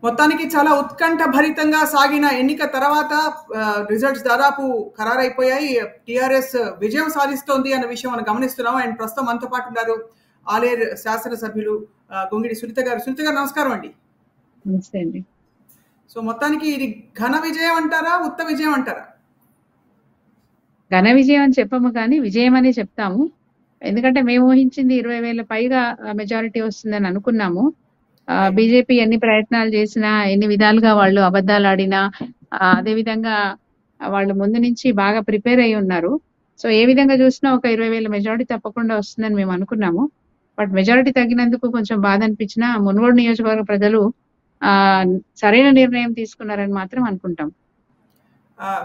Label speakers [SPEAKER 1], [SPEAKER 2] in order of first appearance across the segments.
[SPEAKER 1] మొత్తానికి చాలా ఉత్కంఠ భరితంగా సాగిన ఎన్నిక తర్వాత రిజల్ట్స్ దాదాపు ఖరారైపోయాయి. టీఆర్ఎస్ విజయం సాధిస్తోంది అన్న విషయం మనం గమనిస్తున్నాం. అండ్ ప్రస్తుతం మనతో పాటు ఉన్నారు ఆలేరు శాసనసభ్యులు గొంగిడి సునీత గారు. సునీత గారు నమస్కారం అండి.
[SPEAKER 2] నమస్తే అండి.
[SPEAKER 1] సో మొత్తానికి ఇది ఘన విజయం అంటారా, ఉత్త విజయం అంటారా?
[SPEAKER 2] ఘన విజయం అని చెప్పము కానీ విజయం అనే చెప్తాము. ఎందుకంటే మేము ఊహించింది 20,000 పైగా మెజారిటీ వస్తుందని అనుకున్నాము. బీజేపీ ఎన్ని ప్రయత్నాలు చేసినా, ఎన్ని విధాలుగా వాళ్ళు అబద్ధాలు ఆడినా, అదేవిధంగా వాళ్ళు ముందు నుంచి బాగా ప్రిపేర్ అయి ఉన్నారు. సో ఏ విధంగా చూసినా ఒక 20,000 మెజారిటీ తప్పకుండా వస్తుందని మేము అనుకున్నాము. బట్ మెజారిటీ తగ్గినందుకు కొంచెం బాధ అనిపించినా మునుగోడు నియోజకవర్గ ప్రజలు సరైన నిర్ణయం తీసుకున్నారని మాత్రం అనుకుంటాం.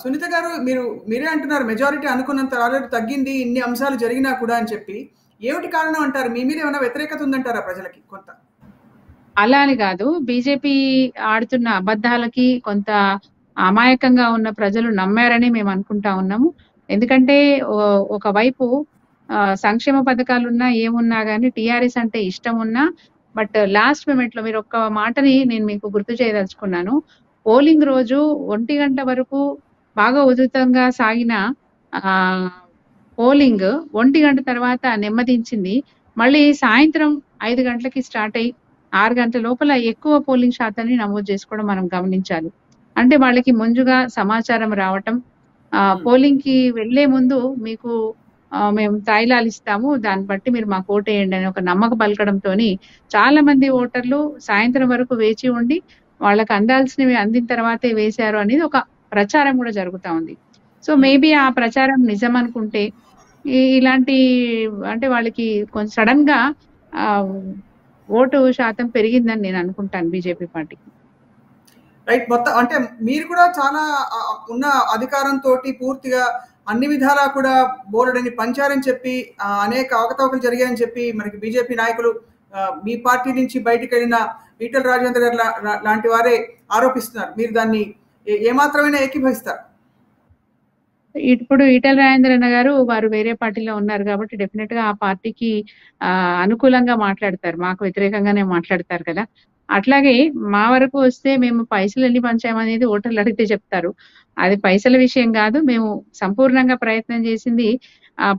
[SPEAKER 1] సునీత గారు, మీరే అంటున్నారు మెజారిటీ అనుకున్నంత ఆల్రెడీ తగ్గింది, ఇన్ని అంశాలు జరిగినా కూడా అని చెప్పి. ఏమిటి కారణం అంటారు? మీ మీద ఏమైనా వ్యతిరేకత ఉందంటారా ప్రజలకి? కొంత
[SPEAKER 2] అలా అని కాదు, బీజేపీ ఆడుతున్న అబద్ధాలకి కొంత అమాయకంగా ఉన్న ప్రజలు నమ్మారని మేము అనుకుంటా ఉన్నాము. ఎందుకంటే ఒకవైపు సంక్షేమ పథకాలున్నా ఏమున్నా కానీ టీఆర్ఎస్ అంటే ఇష్టం ఉన్నా, బట్ లాస్ట్ మూమెంట్ లో మీరు ఒక్క మాటని నేను మీకు గుర్తు చేయదలుచుకున్నాను. పోలింగ్ రోజు 1 గంట వరకు బాగా ఉధృతంగా సాగిన పోలింగ్ 1 గంట తర్వాత నెమ్మదించింది. మళ్ళీ సాయంత్రం 5 గంటలకి స్టార్ట్ అయ్యి 6 గంటల లోపల ఎక్కువ పోలింగ్ శాతాన్ని నమోదు చేసుకోవడం మనం గమనించాలి. అంటే వాళ్ళకి ముందుగా సమాచారం రావటం, పోలింగ్ కి వెళ్లే ముందు మీకు మేము తాయిలాలు ఇస్తాము, దాన్ని బట్టి మీరు మాకు ఓటేయండి అని ఒక నమ్మకం పలకడంతో చాలా మంది ఓటర్లు సాయంత్రం వరకు వేచి ఉండి వాళ్ళకి అందాల్సినవి అందిన తర్వాతే వేశారు అనేది ఒక ప్రచారం కూడా జరుగుతా ఉంది. సో మేబీ ఆ ప్రచారం నిజం అనుకుంటే ఇలాంటి అంటే వాళ్ళకి కొంచెం సడన్ గా ఓటు శాతం పెరిగిందని నేను అనుకుంటాను బీజేపీ పార్టీకి.
[SPEAKER 1] రైట్. మొత్తం అంటే మీరు కూడా చాలా ఉన్న అధికారంతో పూర్తిగా అన్ని విధాలా కూడా బోలెడని పంచారని చెప్పి, అనేక అవకతవకలు జరిగాయని చెప్పి మనకి బీజేపీ నాయకులు, మీ పార్టీ నుంచి బయటకు వెళ్ళిన ఈటెల రాజేందర్ గారు లాంటి వారే ఆరోపిస్తున్నారు. మీరు దాన్ని ఏమాత్రమైనా ఏకీభవిస్తారు?
[SPEAKER 2] ఇప్పుడు ఈటెల రాజేందర్ అన్న గారు వారు వేరే పార్టీలో ఉన్నారు కాబట్టి డెఫినెట్ గా ఆ పార్టీకి అనుకూలంగా మాట్లాడతారు, మాకు వ్యతిరేకంగానే మాట్లాడతారు కదా. అట్లాగే మా వరకు వస్తే మేము పైసలు ఎన్ని పంచామనేది ఓటర్లు అడిగితే చెప్తారు. అది పైసల విషయం కాదు. మేము సంపూర్ణంగా ప్రయత్నం చేసింది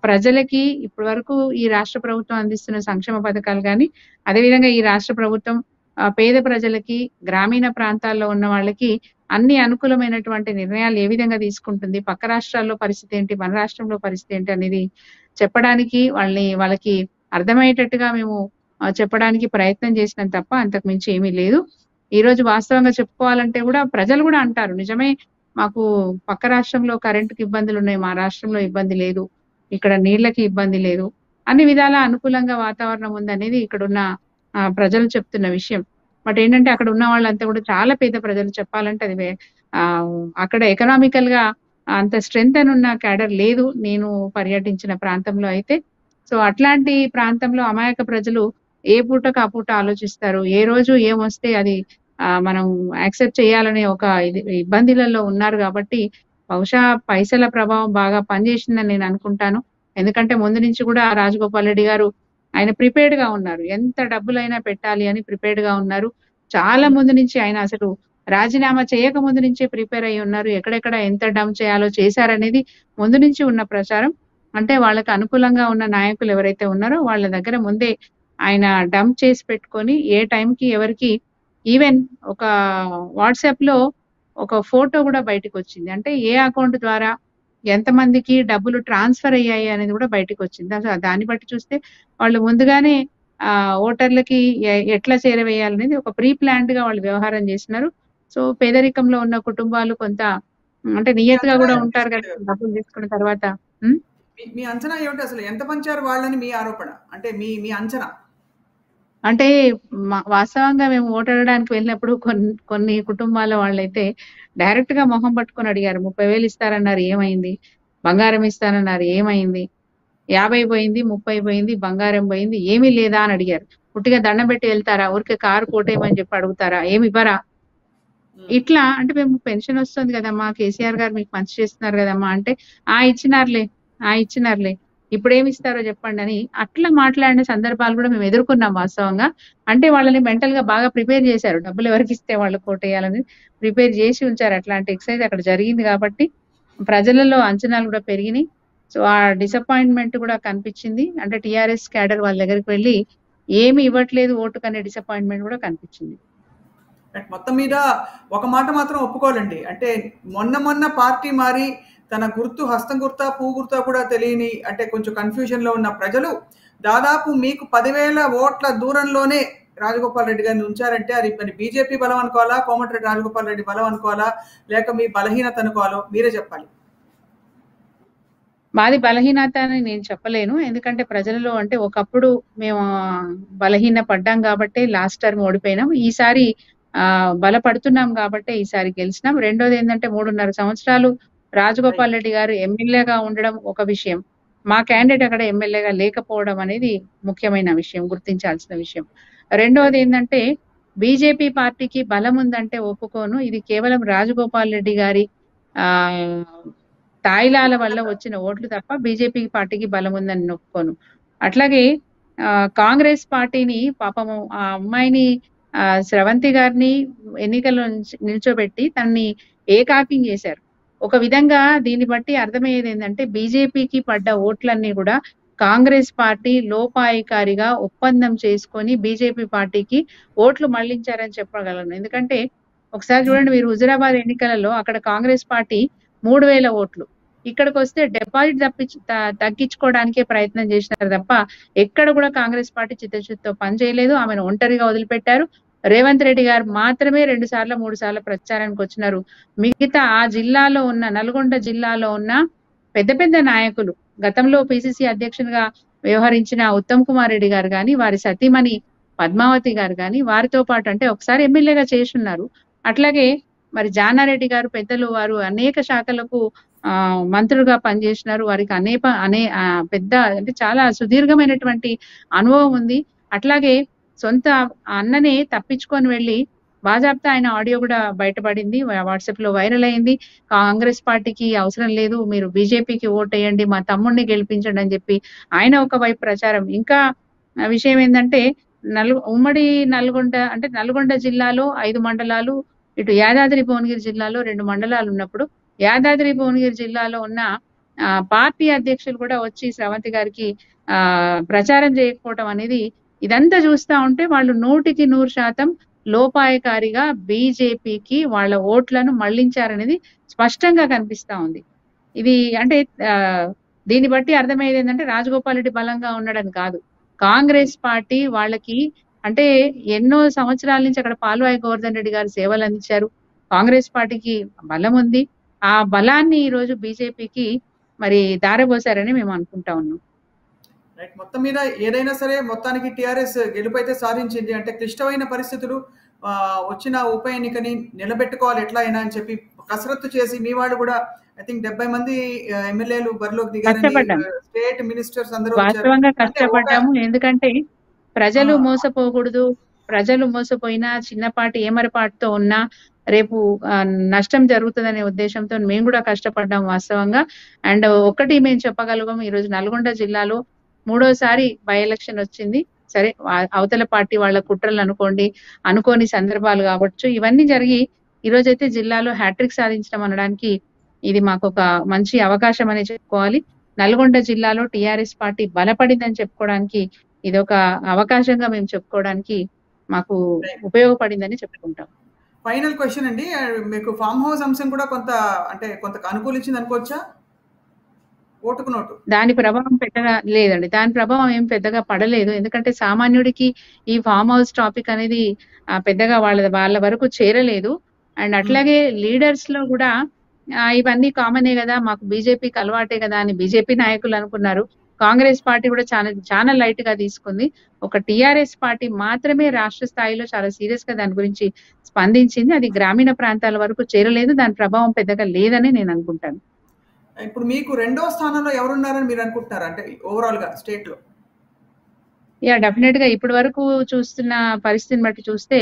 [SPEAKER 2] ప్రజలకి ఇప్పటి వరకు ఈ రాష్ట్ర ప్రభుత్వం అందిస్తున్న సంక్షేమ పథకాలు కానీ, అదేవిధంగా ఈ రాష్ట్ర ప్రభుత్వం పేద ప్రజలకి, గ్రామీణ ప్రాంతాల్లో ఉన్న వాళ్ళకి అన్ని అనుకూలమైనటువంటి నిర్ణయాలు ఏ విధంగా తీసుకుంటుంది, పక్క రాష్ట్రాల్లో పరిస్థితి ఏంటి, మన రాష్ట్రంలో పరిస్థితి ఏంటి అనేది చెప్పడానికి, వాళ్ళకి అర్థమయ్యేటట్టుగా మేము చెప్పడానికి ప్రయత్నం చేసినాం తప్ప అంతకు మించి ఏమీ లేదు. ఈ రోజు వాస్తవంగా చెప్పుకోవాలంటే కూడా ప్రజలు కూడా అంటారు, నిజమే మాకు పక్క రాష్ట్రంలో కరెంటుకి ఇబ్బందులు ఉన్నాయి, మా రాష్ట్రంలో ఇబ్బంది లేదు, ఇక్కడ నీళ్లకి ఇబ్బంది లేదు, అన్ని విధాల అనుకూలంగా వాతావరణం ఉందనేది ఇక్కడున్న ప్రజలు చెప్తున్న విషయం. బట్ ఏంటంటే అక్కడ ఉన్న వాళ్ళంతా కూడా చాలా పేద ప్రజలు. చెప్పాలంటే అది అక్కడ ఎకనామికల్ గా అంత స్ట్రెంగ్త్ అని ఉన్న క్యాడర్ లేదు నేను పర్యటించిన ప్రాంతంలో అయితే. సో అట్లాంటి ప్రాంతంలో అమాయక ప్రజలు ఏ పూటకు ఆ పూట ఆలోచిస్తారు, ఏ రోజు ఏమొస్తే అది మనం యాక్సెప్ట్ చేయాలనే ఒక ఇబ్బందులలో ఉన్నారు. కాబట్టి బహుశా పైసల ప్రభావం బాగా పనిచేసిందని నేను అనుకుంటాను. ఎందుకంటే ముందు నుంచి కూడా రాజగోపాల్ రెడ్డి గారు ఆయన ప్రిపేర్డ్ గా ఉన్నారు, ఎంత డబ్బులైనా పెట్టాలి అని ప్రిపేర్డ్ గా ఉన్నారు. చాలా ముందు నుంచి ఆయన అసలు రాజీనామా చేయక ముందు నుంచే ప్రిపేర్ అయ్యి ఉన్నారు. ఎక్కడెక్కడ ఎంత డంప్ చేయాలో చేశారనేది ముందు నుంచి ఉన్న ప్రచారం. అంటే వాళ్ళకి అనుకూలంగా ఉన్న నాయకులు ఎవరైతే ఉన్నారో వాళ్ళ దగ్గర ముందే ఆయన డంప్ చేసి పెట్టుకొని ఏ టైంకి ఎవరికి, ఈవెన్ ఒక వాట్సాప్ లో ఒక ఫోటో కూడా బయటకు వచ్చింది. అంటే ఏ అకౌంట్ ద్వారా ఎంతమందికి డబ్బులు ట్రాన్స్ఫర్ అయ్యాయి అనేది కూడా బయటకు వచ్చింది. దాన్ని బట్టి చూస్తే వాళ్ళు ముందుగానే ఓటర్లకి ఎట్లా చేరవేయాలనేది ఒక ప్రీ ప్లాన్డ్ గా వాళ్ళు వ్యవహారం చేస్తున్నారు. సో పేదరికంలో ఉన్న కుటుంబాలు కొంత అంటే నియతగా కూడా ఉంటారు కదా డబ్బులు తీసుకున్న తర్వాత.
[SPEAKER 1] మీ అంచనా ఏమిటి? అసలు ఎంత పంచారు వాళ్ళని మీ ఆరోపణ? అంటే మీ అంచనా
[SPEAKER 2] అంటే వాస్తవంగా మేము ఓటడడానికి వెళ్ళినప్పుడు కొన్ని కుటుంబాల వాళ్ళైతే డైరెక్ట్ గా మొహం పట్టుకొని అడిగారు, 30,000 ఇస్తారన్నారు ఏమైంది, బంగారం ఇస్తానన్నారు ఏమైంది, 50 పోయింది, 30 పోయింది, బంగారం పోయింది, ఏమీ లేదా అని అడిగారు. పుట్టిగా దండం పెట్టి వెళ్తారా, ఊరికే కారు కోటేయమని చెప్పి అడుగుతారా, ఏమి ఇవ్వరా? ఇట్లా అంటే మేము పెన్షన్ వస్తుంది కదమ్మా, కేసీఆర్ గారు మీకు మంచి చేస్తున్నారు కదమ్మా అంటే ఇచ్చినారులే. ఇప్పుడేమి ఇస్తారో చెప్పండి అని అట్లా మాట్లాడిన సందర్భాలు కూడా మేము ఎదుర్కొన్నాం వాస్తవంగా. అంటే వాళ్ళని మెంటల్ గా బాగా ప్రిపేర్ చేశారు. డబ్బులు ఎవరికి ఇస్తే వాళ్ళు కోటేయాలని ప్రిపేర్ చేసి ఉంచారు. అట్లాంటి ఎక్సర్సైజ్ అక్కడ జరిగింది కాబట్టి ప్రజలలో అంచనాలు కూడా పెరిగినాయి. సో ఆ డిసప్పాయింట్మెంట్ కూడా కనిపించింది. అంటే టిఆర్ఎస్ క్యాడర్ వాళ్ళ దగ్గరికి వెళ్ళి ఏమి ఇవ్వట్లేదు ఓటుకు అనే డిసప్పాయింట్మెంట్ కూడా కనిపించింది.
[SPEAKER 1] మొత్తం మీద ఒక మాట మాత్రం ఒప్పుకోవాలండి. అంటే మొన్న పార్టీ మారి తన గుర్తు హస్తం గుర్తా పువ్వు గుర్తా కూడా తెలియని అంటే కొంచెం కన్ఫ్యూజన్లో ఉన్న ప్రజలు దాదాపు మీకు 10,000 ఓట్ల దూరంలోనే రాజగోపాల్ రెడ్డి గారిని ఉంచారంటే అది మరి బీజేపీ బలం అనుకోవాలా, కోమటిరెడ్డి రాజగోపాల్ రెడ్డి బలం అనుకోవాలా, లేక మీ బలహీనత అనుకోవాలో మీరే చెప్పాలి.
[SPEAKER 2] మాది బలహీనత అని నేను చెప్పలేను. ఎందుకంటే ప్రజలలో అంటే ఒకప్పుడు మేము బలహీన పడ్డాం కాబట్టి లాస్ట్ టర్మ్ ఓడిపోయినాం. ఈసారి బలపడుతున్నాం కాబట్టి ఈసారి గెలిచినాం. రెండోది ఏంటంటే 3.5 సంవత్సరాలు రాజగోపాల్ రెడ్డి గారు ఎమ్మెల్యేగా ఉండడం ఒక విషయం. మా క్యాండిడేట్ అక్కడ ఎమ్మెల్యేగా లేకపోవడం అనేది ముఖ్యమైన విషయం, గుర్తించాల్సిన విషయం. రెండోది ఏంటంటే బీజేపీ పార్టీకి బలం ఉందంటే ఒప్పుకోను. ఇది కేవలం రాజగోపాల్ రెడ్డి గారి తాయిలాల వల్ల వచ్చిన ఓట్లు తప్ప బీజేపీ పార్టీకి బలం ఉందని ఒప్పుకోను. అట్లాగే కాంగ్రెస్ పార్టీని పాపము ఆ అమ్మాయిని స్రవంతి గారిని ఎన్నికల్లో నిల్చోబెట్టి తనని ఏకాకిం చేశారు. ఒక విధంగా దీన్ని బట్టి అర్థమయ్యేది ఏంటంటే బీజేపీకి పడ్డ ఓట్లన్నీ కూడా కాంగ్రెస్ పార్టీ లోపాయికారిగా ఒప్పందం చేసుకొని బీజేపీ పార్టీకి ఓట్లు మళ్లించారని చెప్పగలను. ఎందుకంటే ఒకసారి చూడండి మీరు, హుజురాబాద్ ఎన్నికలలో అక్కడ కాంగ్రెస్ పార్టీ 3,000 ఓట్లు, ఇక్కడికి వస్తే డిపాజిట్ తగ్గించుకోవడానికే ప్రయత్నం చేసినారు తప్ప ఎక్కడ కూడా కాంగ్రెస్ పార్టీ చిత్తశుద్ధితో పనిచేయలేదు. ఆమెను ఒంటరిగా వదిలిపెట్టారు. రేవంత్ రెడ్డి గారు మాత్రమే 2 సార్లు 3 సార్లు ప్రచారానికి వచ్చినారు. మిగతా ఆ జిల్లాలో ఉన్న నల్గొండ జిల్లాలో ఉన్న పెద్ద పెద్ద నాయకులు, గతంలో పిసిసి అధ్యక్షునిగా వ్యవహరించిన ఉత్తమ్ కుమార్ రెడ్డి గారు కానీ, వారి సతీమణి పద్మావతి గారు కానీ, వారితో పాటు అంటే ఒకసారి ఎమ్మెల్యేగా చేస్తున్నారు. అట్లాగే మరి జానారెడ్డి గారు పెద్దలు, వారు అనేక శాఖలకు మంత్రులుగా పనిచేసినారు. వారికి పెద్ద అంటే చాలా సుదీర్ఘమైనటువంటి అనుభవం ఉంది. అట్లాగే సొంత అన్ననే తప్పించుకొని వెళ్ళి బాజాప్తా ఆయన ఆడియో కూడా బయటపడింది, వాట్సాప్ లో వైరల్ అయింది. కాంగ్రెస్ పార్టీకి అవసరం లేదు, మీరు బీజేపీకి ఓటేయండి, మా తమ్ముడిని గెలిపించండి అని చెప్పి ఆయన ఒకవైపు ప్రచారం. ఇంకా విషయం ఏంటంటే ఉమ్మడి నల్గొండ అంటే నల్గొండ జిల్లాలో 5 మండలాలు, ఇటు యాదాద్రి భువనగిరి జిల్లాలో 2 మండలాలు ఉన్నప్పుడు యాదాద్రి భువనగిరి జిల్లాలో ఉన్న పార్టీ అధ్యక్షులు కూడా వచ్చి స్రవంతి గారికి ప్రచారం చేయకపోవడం అనేది, ఇదంతా చూస్తా ఉంటే వాళ్ళు 100% లోపాయకారిగా బీజేపీకి వాళ్ళ ఓట్లను మళ్లించారనేది స్పష్టంగా కనిపిస్తా ఉంది. ఇది అంటే దీన్ని బట్టి అర్థమయ్యేది ఏంటంటే రాజగోపాల్ రెడ్డి బలంగా ఉన్నాడని కాదు, కాంగ్రెస్ పార్టీ వాళ్ళకి అంటే ఎన్నో సంవత్సరాల నుంచి అక్కడ పాల్వాయి గోవర్ధన్ రెడ్డి గారు సేవలు అందించారు. కాంగ్రెస్ పార్టీకి బలం ఉంది. ఆ బలాన్ని ఈ రోజు బీజేపీకి మరి దారబోసారని మేము అనుకుంటా ఉన్నాం.
[SPEAKER 1] మొత్తం మీద ఏదైనా సరే మొత్తానికి టీఆర్ఎస్ గెలుపు అయితే సాధించింది. అంటే క్లిష్టమైన పరిస్థితులు వచ్చిన ఉప ఎన్నికని నిలబెట్టుకోవాలి ఎట్లా అయినా అని చెప్పి కసరత్తు చేసి మీ వాళ్ళు కూడా ఐ థింక్ 70 మంది ఎమ్మెల్యేలు బరిలోకి దిగారు, స్టేట్ మినిస్టర్స్ అందరూ
[SPEAKER 2] వాస్తవంగా కష్టపడ్డాము. ఎందుకంటే ప్రజలు మోసపోకూడదు, ప్రజలు మోసపోయినా చిన్నపాటి ఏమరపాటుతో ఉన్నా రేపు నష్టం జరుగుతుందనే ఉద్దేశంతో మేము కూడా కష్టపడ్డాం వాస్తవంగా. అండ్ ఒకటి మేము చెప్పగలుగుతాం, ఈ రోజు నల్గొండ జిల్లాలో 3వసారి బై ఎలక్షన్ వచ్చింది. సరే అవతల పార్టీ వాళ్ళ కుట్రలు అనుకోని సందర్భాలు కావచ్చు, ఇవన్నీ జరిగి ఈ రోజైతే జిల్లాలో హ్యాట్రిక్ సాధించడం అనడానికి ఇది మాకు ఒక మంచి అవకాశం అని చెప్పుకోవాలి. నల్గొండ జిల్లాలో టిఆర్ఎస్ పార్టీ బలపడిందని చెప్పుకోవడానికి ఇది ఒక అవకాశంగా మేము చెప్పుకోవడానికి మాకు ఉపయోగపడిందని చెప్పుకుంటాం.
[SPEAKER 1] ఫైనల్ క్వశ్చన్ అండి, మీకు ఫామ్ హౌస్ అంశం కూడా కొంత అనుకూలించింది అనుకోవచ్చా? ఓటుకు నోటు
[SPEAKER 2] దాని ప్రభావం పెద్దగా లేదండి, దాని ప్రభావం ఏం పెద్దగా పడలేదు. ఎందుకంటే సామాన్యుడికి ఈ ఫామ్ హౌస్ టాపిక్ అనేది పెద్దగా వాళ్ళ వరకు చేరలేదు. అండ్ అట్లాగే లీడర్స్ లో కూడా ఇవన్నీ కామనే కదా, మాకు బీజేపీకి అలవాటే కదా అని బీజేపీ నాయకులు అనుకున్నారు. కాంగ్రెస్ పార్టీ కూడా చాలా లైట్ గా తీసుకుంది. ఒక టిఆర్ఎస్ పార్టీ మాత్రమే రాష్ట్ర స్థాయిలో చాలా సీరియస్ గా దాని గురించి స్పందించింది. అది గ్రామీణ ప్రాంతాల వరకు చేరలేదు, దాని ప్రభావం పెద్దగా లేదని నేను అనుకుంటాను.
[SPEAKER 1] ఇప్పుడు మీకు 2వ స్థానంలో ఎవరున్నారని మీరు అనుకుంటున్నారు, అంటే ఓవరాల్ గా స్టేట్ లో?
[SPEAKER 2] డెఫినెట్ గా ఇప్పటి వరకు చూస్తున్న పరిస్థితిని బట్టి చూస్తే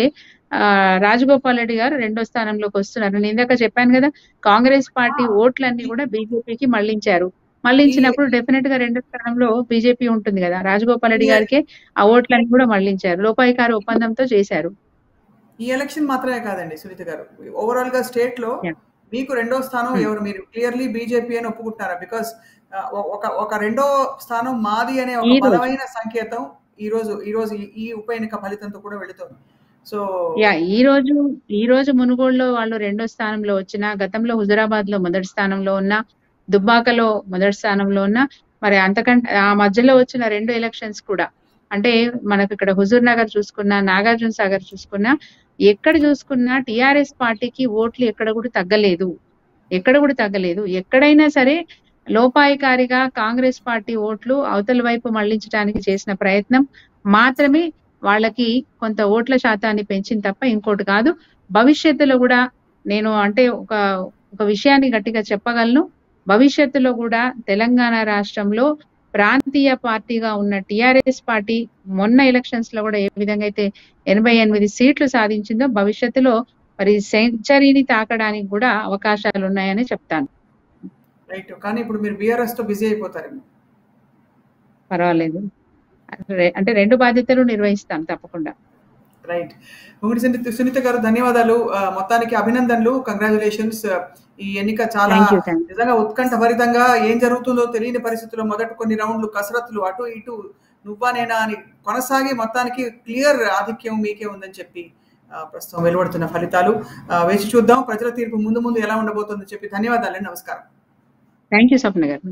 [SPEAKER 2] రాజగోపాల్ రెడ్డి గారు 2వ స్థానంలోకి వస్తున్నారు. నేను ఇందాక చెప్పాను కదా, కాంగ్రెస్ పార్టీ ఓట్లన్నీ కూడా బీజేపీకి మళ్లించారు. మళ్లించినప్పుడు డెఫినెట్ గా రెండో స్థానంలో బీజేపీ ఉంటుంది కదా. రాజగోపాల్ రెడ్డి గారికే ఆ ఓట్లన్నీ కూడా మళ్లించారు, లోపాయికారి ఒప్పందంతో చేశారు.
[SPEAKER 1] ఈ ఎలక్షన్ మాత్రమే కాదండి సునీత గారు, ఓవరాల్ గా స్టేట్ లో మీకు రెండో స్థానం ఎవరు? మీరు క్లియర్లీ బీజేపీ అని ఒప్పుకుంటున్నారా? బికాస్ ఒక రెండో స్థానం మాది అనే ఒక బలమైన సంకేతం ఈ రోజు ఈ ఉప ఎన్నిక ఫలితంతో కూడా వెళుతుంది. సో
[SPEAKER 2] ఈ రోజు మునుగోడులో వాళ్ళు రెండో స్థానంలో వచ్చిన, గతంలో హుజరాబాద్ లో మొదటి స్థానంలో ఉన్న, దుబ్బాకలో మొదటి స్థానంలో ఉన్న, మరి అంతకంటే ఆ మధ్యలో వచ్చిన 2 ఎలక్షన్స్ కూడా, అంటే మనకు ఇక్కడ హుజూర్ నగర్ చూసుకున్నా, నాగార్జున సాగర్ చూసుకున్నా, ఎక్కడ చూసుకున్నా టిఆర్ఎస్ పార్టీకి ఓట్లు ఎక్కడ కూడా తగ్గలేదు. ఎక్కడైనా సరే లోపాయికారిగా కాంగ్రెస్ పార్టీ ఓట్లు అవతల వైపు మళ్లించడానికి చేసిన ప్రయత్నం మాత్రమే వాళ్ళకి కొంత ఓట్ల శాతాన్ని పెంచింది తప్ప ఇంకోటి కాదు. భవిష్యత్తులో కూడా నేను అంటే ఒక విషయాన్ని గట్టిగా చెప్పగలను, భవిష్యత్తులో కూడా తెలంగాణ రాష్ట్రంలో ప్రాంతీయ పార్టీగా ఉన్న టిఆర్ఎస్ పార్టీ మొన్న ఎలక్షన్స్ లో కూడా ఏ విధంగా అయితే 88 సీట్లు సాధించిందో, భవిష్యత్తులో మరి సెంచరీని తాకడానికి కూడా అవకాశాలు ఉన్నాయని చెప్తాను.
[SPEAKER 1] రైట్. కానీ ఇప్పుడు మీరు బీఆర్ఎస్ తో బిజీ అయిపోతారేమో.
[SPEAKER 2] పర్వాలేదు, అంటే 2 బాధ్యతలు నిర్వహిస్తాం తప్పకుండా.
[SPEAKER 1] రైట్. సునీత గారు ధన్యవాదాలు, మొత్తానికి అభినందనలు, కంగ్రాచులేషన్స్. ఈ ఎన్నిక చాలా నిజంగా ఉత్కంఠభరితంగా ఏం జరుగుతుందో తెలియని పరిస్థితుల్లో మొదటి కొన్ని రౌండ్లు కసరత్తులు అటు ఇటు నువ్వా నేనా అని కొనసాగి మొత్తానికి క్లియర్ ఆధిక్యం మీకే ఉందని చెప్పి ప్రస్తుతం వెలువడుతున్న ఫలితాలు వేచి చూద్దాం. ప్రజల తీర్పు ముందు ఎలా ఉండబోతుందని చెప్పి ధన్యవాదాలండి. నమస్కారం.
[SPEAKER 2] థ్యాంక్ యూ స్వప్న గారు.